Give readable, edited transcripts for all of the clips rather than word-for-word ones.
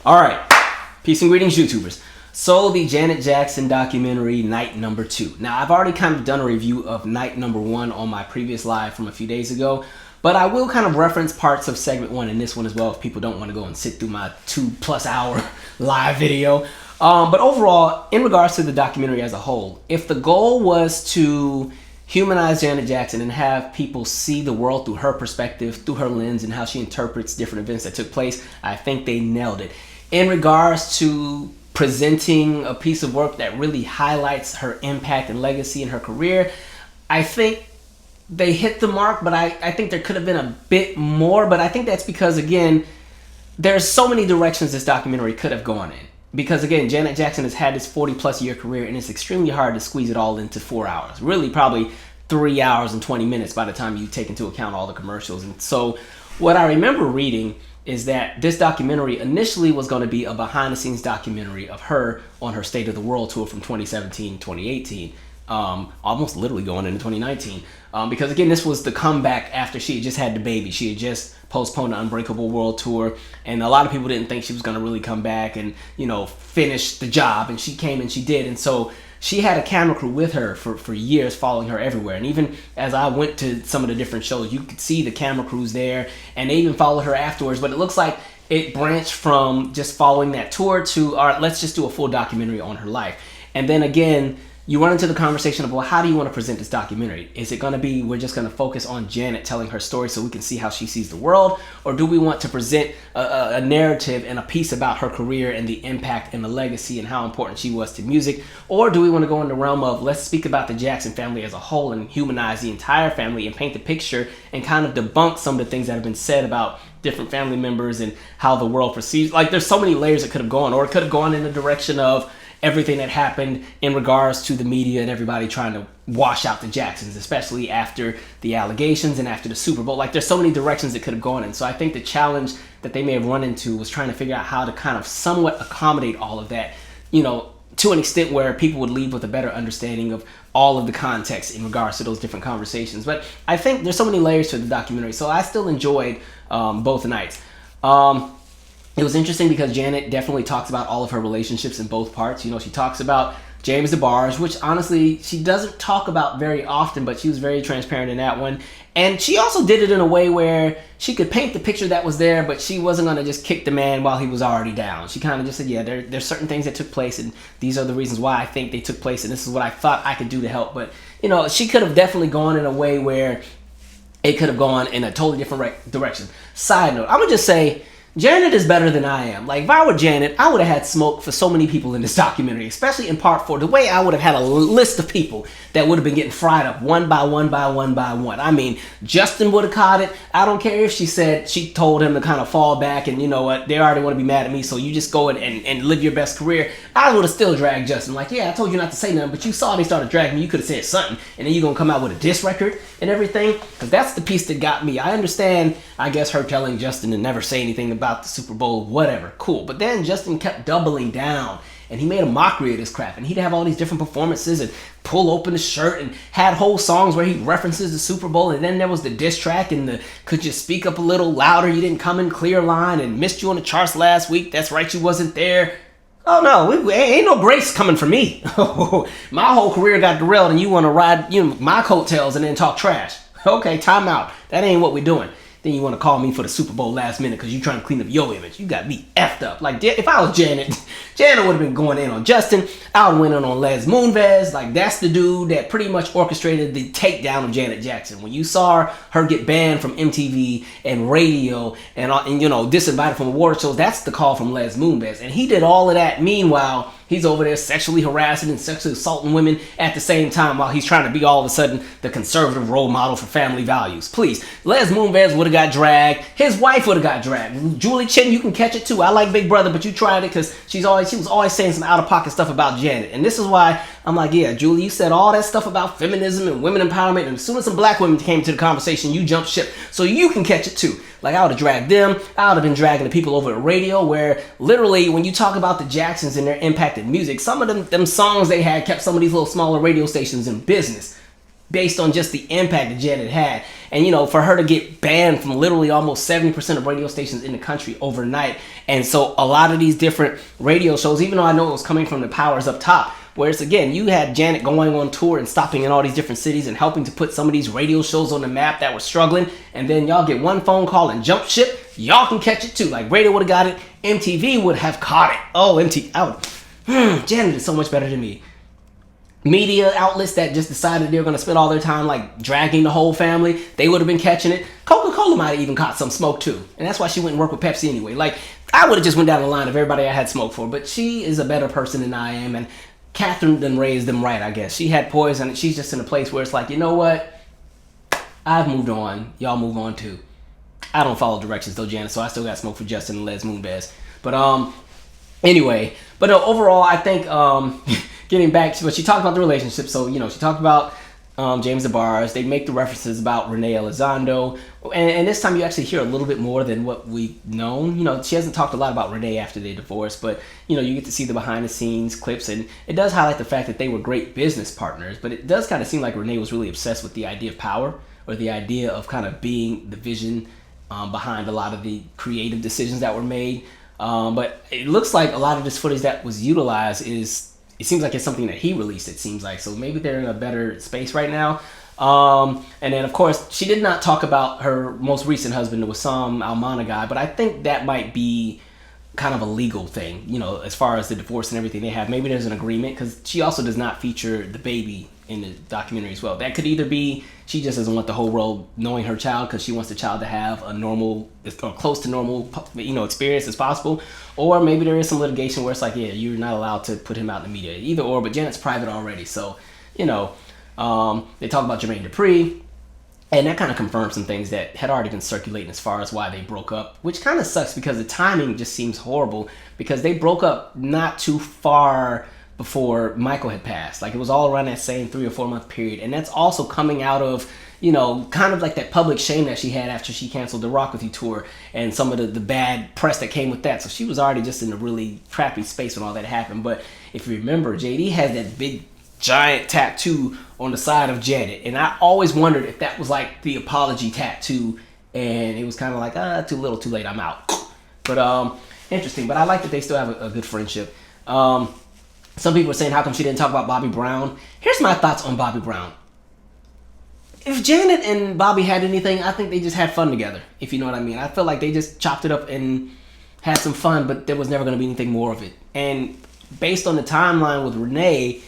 All right, peace and greetings, YouTubers. So the Janet Jackson documentary, night number 2. Now, I've already kind of done a review of night number 1 on my previous live from a few days ago, but I will kind of reference parts of segment 1 in this one as well if people don't want to go and sit through my 2+ hour live video. But overall, in regards to the documentary as a whole, if the goal was to humanize Janet Jackson and have people see the world through her perspective, through her lens, and how she interprets different events that took place, I think they nailed it. In regards to presenting a piece of work that really highlights her impact and legacy in her career, I think they hit the mark, but I think there could have been a bit more. But I think that's because, again, there's so many directions this documentary could have gone in. Because, again, Janet Jackson has had this 40+ year career, and it's extremely hard to squeeze it all into 4 hours. Really, probably 3 hours and 20 minutes by the time you take into account all the commercials. And so what I remember reading is that this documentary initially was going to be a behind-the-scenes documentary of her on her State of the World tour from 2017, 2018, almost literally going into 2019. Because, again, this was the comeback after she had just had the baby. She had just postponed the Unbreakable World Tour, and a lot of people didn't think she was going to really come back and, finish the job, and she came and she did. And so she had a camera crew with her for years, following her everywhere. And even as I went to some of the different shows, you could see the camera crews there, and they even followed her afterwards. But it looks like it branched from just following that tour to, all right, let's just do a full documentary on her life. And then again, you run into the conversation of, well, how do you want to present this documentary? Is it going to be, we're just going to focus on Janet telling her story so we can see how she sees the world? Or do we want to present a narrative and a piece about her career and the impact and the legacy and how important she was to music? Or do we want to go in the realm of, let's speak about the Jackson family as a whole and humanize the entire family and paint the picture and kind of debunk some of the things that have been said about different family members and how the world perceives? Like, there's so many layers it could have gone. Or it could have gone in the direction of everything that happened in regards to the media and everybody trying to wash out the Jacksons, especially after the allegations and after the Super Bowl. Like, there's so many directions it could have gone in. So I think the challenge that they may have run into was trying to figure out how to kind of somewhat accommodate all of that, to an extent where people would leave with a better understanding of all of the context in regards to those different conversations. But I think there's so many layers to the documentary, so I still enjoyed both nights. It was interesting because Janet definitely talks about all of her relationships in both parts. She talks about James DeBarge, which honestly she doesn't talk about very often, but she was very transparent in that one. And she also did it in a way where she could paint the picture that was there, but she wasn't going to just kick the man while he was already down. She kind of just said, yeah, there's certain things that took place, and these are the reasons why I think they took place, and this is what I thought I could do to help. But, she could have definitely gone in a way where it could have gone in a totally different direction. Side note, I'm going to just say, Janet is better than I am. Like, if I were Janet, I would have had smoke for so many people in this documentary, especially in part 4. The way I would have had a list of people that would have been getting fried up one by one by one by one. I mean, Justin would have caught it. I don't care if she told him to kind of fall back and, you know what, they already want to be mad at me, so you just go and live your best career. I would have still dragged Justin. Like, yeah, I told you not to say nothing, but you saw they started dragging me. You could have said something, and then you're going to come out with a diss record and everything. Because that's the piece that got me. I understand, I guess, her telling Justin to never say anything about the Super Bowl, whatever, cool. But then Justin kept doubling down, and he made a mockery of this crap, and he'd have all these different performances and pull open his shirt and had whole songs where he references the Super Bowl. And then there was the diss track and the could you speak up a little louder, you didn't come in clear line, and missed you on the charts last week, that's right, you wasn't there. Oh no, ain't no grace coming for me. My whole career got derailed, and you want to ride my coattails and then talk trash. Okay, time out. That ain't what we're doing. Then you want to call me for the Super Bowl last minute because you're trying to clean up your image. You got me effed up. Like, if I was Janet, Janet would have been going in on Justin. I would have went in on Les Moonves. Like, that's the dude that pretty much orchestrated the takedown of Janet Jackson. When you saw her get banned from MTV and radio and disinvited from award shows, that's the call from Les Moonves. And he did all of that. Meanwhile, he's over there sexually harassing and sexually assaulting women at the same time while he's trying to be all of a sudden the conservative role model for family values. Please, Les Moonves would have got dragged. His wife would have got dragged. Julie Chen, you can catch it too. I like Big Brother, but you tried it because she was always saying some out-of-pocket stuff about Janet. And this is why I'm like, yeah, Julie, you said all that stuff about feminism and women empowerment, and as soon as some black women came to the conversation, you jumped ship. So you can catch it too. Like, I would have dragged them. I would have been dragging the people over at radio, where literally when you talk about the Jacksons and their impact in music, some of them songs they had kept some of these little smaller radio stations in business based on just the impact that Janet had. And, you know, for her to get banned from literally almost 70% of radio stations in the country overnight. And so a lot of these different radio shows, even though I know it was coming from the powers up top, whereas again, you had Janet going on tour and stopping in all these different cities and helping to put some of these radio shows on the map that were struggling. And then y'all get one phone call and jump ship. Y'all can catch it too. Like, radio would have got it. MTV would have caught it. Oh, Janet is so much better than me. Media outlets that just decided they were going to spend all their time like dragging the whole family, they would have been catching it. Coca-Cola might have even caught some smoke too. And that's why she went and worked with Pepsi anyway. Like, I would have just went down the line of everybody I had smoke for. But she is a better person than I am. And Catherine done raised them right, I guess. She had poison. She's just in a place where it's like, you know what? I've moved on. Y'all move on too. I don't follow directions though, Janet, so I still got smoke for Justin and Les Moonves. But anyway, but overall, I think getting back to what she talked about the relationship. So, you know, she talked about James DeBarge. They make the references about Renee Elizondo, and this time you actually hear a little bit more than what we've known. You know, she hasn't talked a lot about Renee after they divorced, but you know, you get to see the behind the scenes clips, and it does highlight the fact that they were great business partners. But it does kind of seem like Renee was really obsessed with the idea of power, or the idea of kind of being the vision behind a lot of the creative decisions that were made. But it looks like a lot of this footage that was utilized it seems like it's something that he released, it seems like. So maybe they're in a better space right now. And then, of course, she did not talk about her most recent husband, the Wissam Almana guy, but I think that might be kind of a legal thing, you know, as far as the divorce and everything they have. Maybe there's an agreement, because she also does not feature the baby in the documentary as well. That could either be she just doesn't want the whole world knowing her child because she wants the child to have a normal or close to normal, you know, experience as possible, or maybe there is some litigation where it's like, yeah, you're not allowed to put him out in the media. Either or, but Janet's private already, so you know. They talk about Jermaine Dupri, and that kind of confirms some things that had already been circulating as far as why they broke up, which kind of sucks because the timing just seems horrible, because they broke up not too far before Michael had passed. Like, it was all around that same 3 or 4 month period, and that's also coming out of, you know, kind of like that public shame that she had after she canceled the Rock With You tour and some of the bad press that came with that. So she was already just in a really crappy space when all that happened. But if you remember, JD has that big giant tattoo on the side of Janet, and I always wondered if that was like the apology tattoo, and it was kind of like, too little too late, I'm out. But interesting. But I like that they still have a good friendship. Some people are saying, how come she didn't talk about Bobby Brown? Here's my thoughts on Bobby Brown. If Janet and Bobby had anything, I think they just had fun together, if you know what I mean. I feel like they just chopped it up and had some fun, but there was never going to be anything more of it. And based on the timeline with Renee,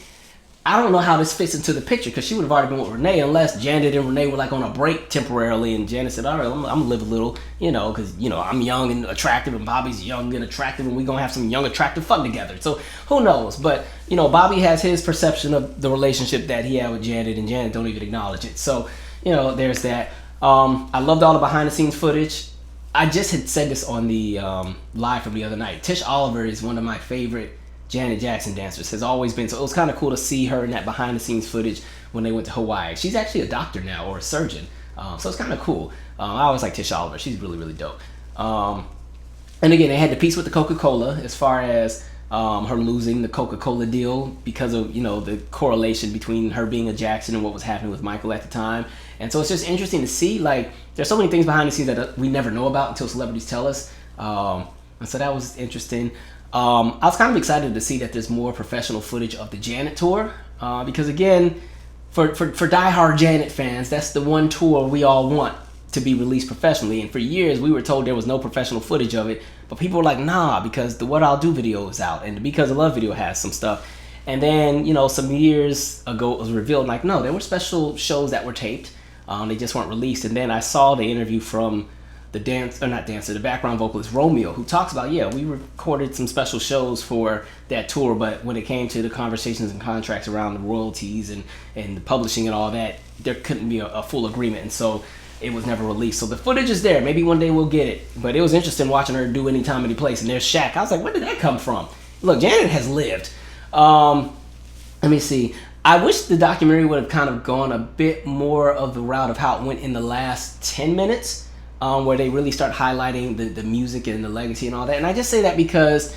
I don't know how this fits into the picture, because she would have already been with Renee unless Janet and Renee were like on a break temporarily, and Janet said, all right, I'm gonna live a little, you know, because, you know, I'm young and attractive and Bobby's young and attractive, and we're gonna have some young attractive fun together. So who knows? But, you know, Bobby has his perception of the relationship that he had with Janet, and Janet don't even acknowledge it. So, you know, there's that. I loved all the behind the scenes footage. I just had said this on the live from the other night. Tish Oliver is one of my favorite Janet Jackson dancers, has always been. So it was kind of cool to see her in that behind the scenes footage when they went to Hawaii. She's actually a doctor now, or a surgeon. So it's kind of cool. I always like Tish Oliver. She's really, really dope. And again, they had the piece with the Coca-Cola as far as her losing the Coca-Cola deal because of, you know, the correlation between her being a Jackson and what was happening with Michael at the time. And so it's just interesting to see, like, there's so many things behind the scenes that we never know about until celebrities tell us. And so that was interesting. I was kind of excited to see that there's more professional footage of the Janet tour, because again, for diehard Janet fans, that's the one tour we all want to be released professionally. And for years, we were told there was no professional footage of it, but people were like, nah, because the What I'll Do video is out, and the Because of Love video has some stuff. And then, you know, some years ago, it was revealed, like, no, there were special shows that were taped. They just weren't released. And then I saw the interview from the background vocalist Romeo, who talks about, yeah, we recorded some special shows for that tour, but when it came to the conversations and contracts around the royalties and the publishing and all that, there couldn't be a full agreement, and so it was never released. So the footage is there. Maybe one day we'll get it. But it was interesting watching her do Anytime, Any Place, and there's Shaq. I was like, where did that come from? Look, Janet has lived. Let me see. I wish the documentary would have kind of gone a bit more of the route of how it went in the last 10 minutes. Where they really start highlighting the music and the legacy and all that. And I just say that because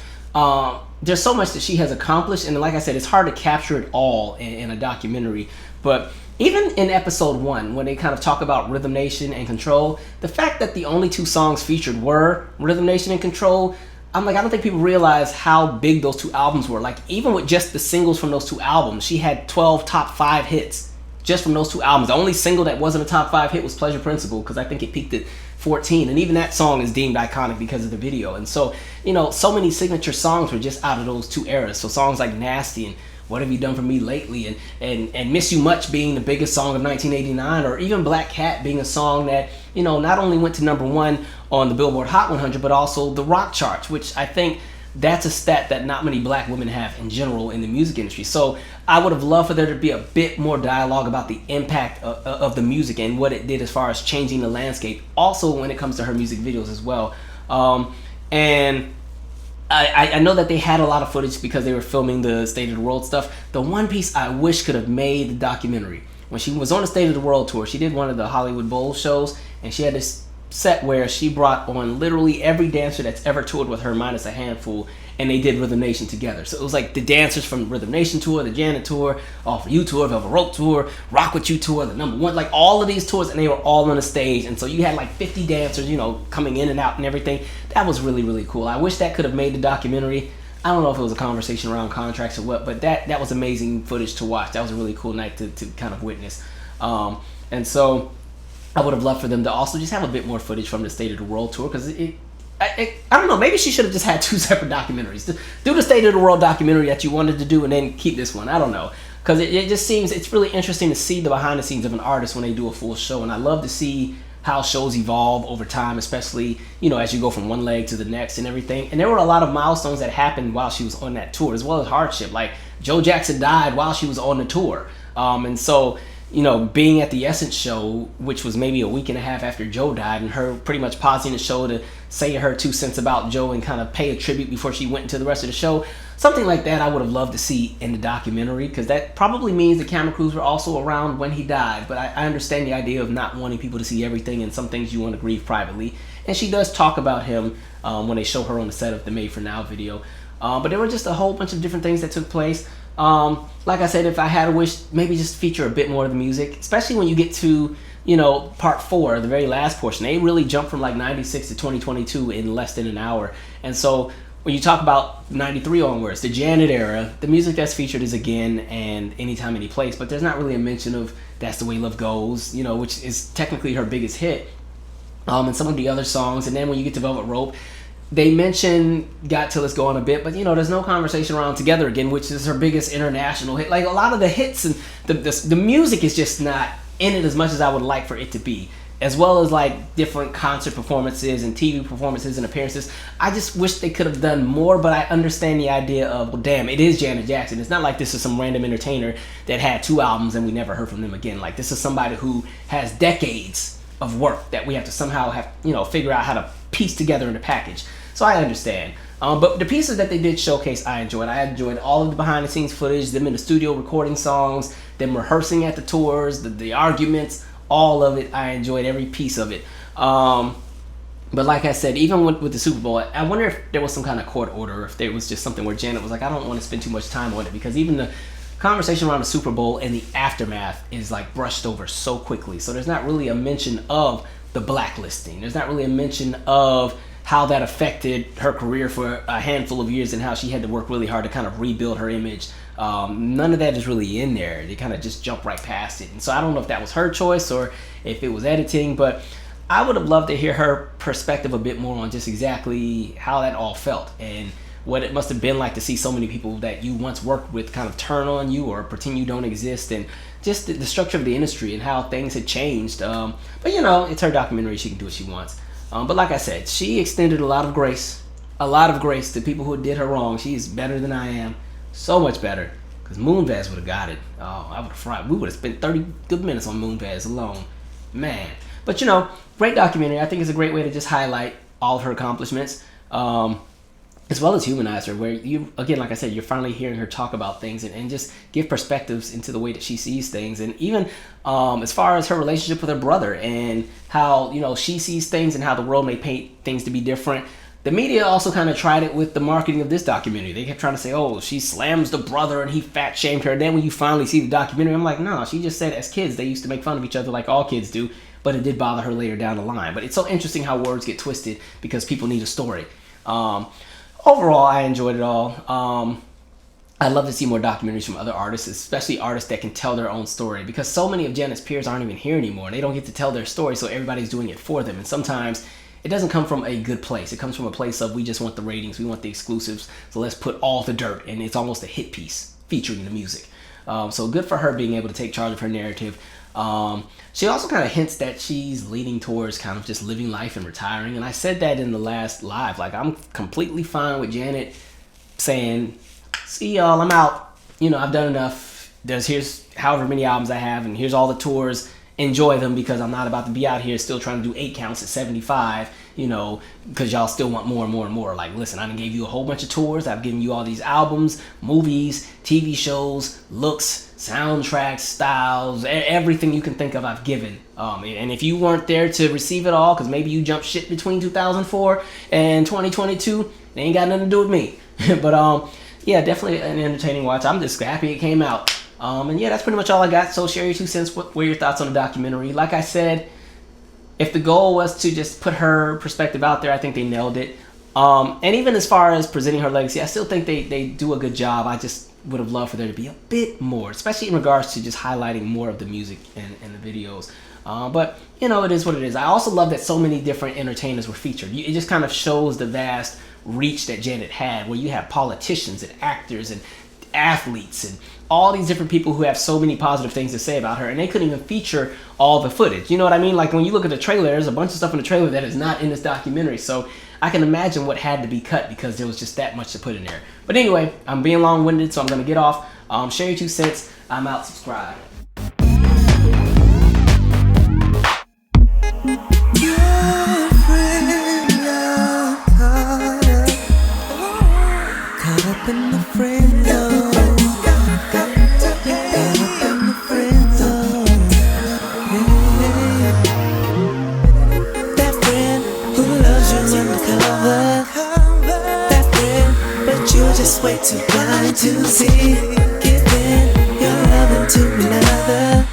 there's so much that she has accomplished, and like I said, it's hard to capture it all in a documentary. But even in episode 1, when they kind of talk about Rhythm Nation and Control, the fact that the only 2 songs featured were Rhythm Nation and Control, I'm like, I don't think people realize how big those 2 albums were. Like, even with just the singles from those 2 albums, she had 12 top 5 hits just from those 2 albums. The only single that wasn't a top 5 hit was Pleasure Principle, because I think it peaked at 14, and even that song is deemed iconic because of the video. And so, you know, so many signature songs were just out of those 2 eras. So songs like Nasty and What Have You Done For Me Lately, and Miss You Much being the biggest song of 1989, or even Black Cat being a song that, you know, not only went to #1 on the Billboard Hot 100, but also the rock charts, which I think that's a stat that not many black women have in general in the music industry. So I would have loved for there to be a bit more dialogue about the impact of the music and what it did as far as changing the landscape. Also when it comes to her music videos as well. And I know that they had a lot of footage because they were filming the State of the World stuff. The one piece I wish could have made the documentary, when she was on the State of the World tour, she did one of the Hollywood Bowl shows, and she had this set where she brought on literally every dancer that's ever toured with her minus a handful, and they did Rhythm Nation together. So it was like the dancers from Rhythm Nation tour, the Janet tour, All For You tour, Velvet Rope tour, Rock With You tour, the #1, like all of these tours, and they were all on the stage. And so you had like 50 dancers, you know, coming in and out and everything. That was really, really cool. I wish that could have made the documentary. I don't know if it was a conversation around contracts or what, but that was amazing footage to watch. That was a really cool night to kind of witness. And so I would have loved for them to also just have a bit more footage from the State of the World tour, because I don't know, maybe she should have just had 2 separate documentaries. Do the State of the World documentary that you wanted to do, and then keep this one. I don't know, because it just seems, it's really interesting to see the behind the scenes of an artist when they do a full show, and I love to see how shows evolve over time, especially, you know, as you go from one leg to the next and everything. And there were a lot of milestones that happened while she was on that tour, as well as hardship. Like Joe Jackson died while she was on the tour, and so, you know, being at the Essence show, which was maybe a week and a half after Joe died, and her pretty much pausing the show to say her 2 cents about Joe and kind of pay a tribute before she went into the rest of the show. Something like that I would have loved to see in the documentary, because that probably means the camera crews were also around when he died. But I understand the idea of not wanting people to see everything, and some things you want to grieve privately. And she does talk about him when they show her on the set of the Made For Now video. But there were just a whole bunch of different things that took place. Like I said, if I had a wish, maybe just feature a bit more of the music, especially when you get to, you know, part 4, the very last portion. They really jumped from like 96 to 2022 in less than an hour. And so when you talk about 93 onwards, the Janet era, the music that's featured is Again and Anytime, Any Place, but there's not really a mention of That's the Way Love Goes, you know, which is technically her biggest hit, and some of the other songs. And then when you get to Velvet Rope, they mention Got Till It's Gone a bit, but, you know, there's no conversation around Together Again, which is her biggest international hit. Like, a lot of the hits and the music is just not in it as much as I would like for it to be, as well as like different concert performances and TV performances and appearances. I just wish they could have done more, but I understand the idea of, well, damn, it is Janet Jackson. It's not like this is some random entertainer that had 2 albums and we never heard from them again. Like, this is somebody who has decades of work that we have to somehow have, you know, figure out how to piece together in a package. So I understand. But the pieces that they did showcase, I enjoyed. I enjoyed all of the behind the scenes footage, them in the studio recording songs, them rehearsing at the tours, the arguments, all of it. I enjoyed every piece of it. But like I said, even with the Super Bowl, I wonder if there was some kind of court order, if there was just something where Janet was like, I don't want to spend too much time on it, because even the conversation around the Super Bowl and the aftermath is like brushed over so quickly. So there's not really a mention of the blacklisting. There's not really a mention of how that affected her career for a handful of years and how she had to work really hard to kind of rebuild her image. None of that is really in there. They kind of just jump right past it. And so I don't know if that was her choice or if it was editing, but I would have loved to hear her perspective a bit more on just exactly how that all felt and what it must have been like to see so many people that you once worked with kind of turn on you or pretend you don't exist, and just the structure of the industry and how things had changed. But, you know, it's her documentary. She can do what she wants. But like I said, she extended a lot of grace to people who did her wrong. She's better than I am. So much better. Because Moonves would have got it. Oh, I would have fried. We would have spent 30 good minutes on Moonves alone. Man. But, you know, great documentary. I think it's a great way to just highlight all of her accomplishments. As well as humanize her, where you, again, like I said, you're finally hearing her talk about things and just give perspectives into the way that she sees things. And even as far as her relationship with her brother and how, you know, she sees things and how the world may paint things to be different. the media also kind of tried it with the marketing of this documentary. They kept trying to say, oh, she slams the brother and he fat shamed her. And then when you finally see the documentary, I'm like, no, she just said as kids they used to make fun of each other like all kids do, but it did bother her later down the line. But it's so interesting how words get twisted because people need a story. Overall, I enjoyed it all. I'd love to see more documentaries from other artists, especially artists that can tell their own story, because so many of Janet's peers aren't even here anymore. They don't get to tell their story, so everybody's doing it for them. And sometimes it doesn't come from a good place. It comes from a place of we just want the ratings, we want the exclusives, so let's put all the dirt, and it's almost a hit piece featuring the music. So good for her being able to take charge of her narrative. She also kind of hints that she's leaning towards kind of just living life and retiring. And I said that in the last live. Like, I'm completely fine with Janet saying, see y'all, I'm out. You know, I've done enough. Here's however many albums I have, and here's all the tours. Enjoy them, because I'm not about to be out here still trying to do 8 counts at 75, you know, because y'all still want more and more and more. Like, listen, I done gave you a whole bunch of tours. I've given you all these albums, movies, TV shows, looks, soundtracks, styles, everything you can think of I've given. And if you weren't there to receive it all, because maybe you jumped shit between 2004 and 2022, they ain't got nothing to do with me. But yeah, definitely an entertaining watch. I'm just happy it came out. And yeah, that's pretty much all I got. So share your 2 cents. What were your thoughts on the documentary? Like I said, if the goal was to just put her perspective out there, I think they nailed it. And even as far as presenting her legacy, I still think they do a good job. I just would have loved for there to be a bit more, especially in regards to just highlighting more of the music and the videos. But, you know, it is what it is. I also love that so many different entertainers were featured. It just kind of shows the vast reach that Janet had, where you have politicians and actors and athletes and all these different people who have so many positive things to say about her, and they couldn't even feature all the footage. You know what I mean? Like, when you look at the trailer, there's a bunch of stuff in the trailer that is not in this documentary, so I can imagine what had to be cut because there was just that much to put in there. But anyway, I'm being long-winded, so I'm gonna get off. Share your 2 cents. I'm out. Subscribe. Caught up in the friend zone. That friend who loves you undercover. That friend, but you're just way too blind to see. Giving your loving to another.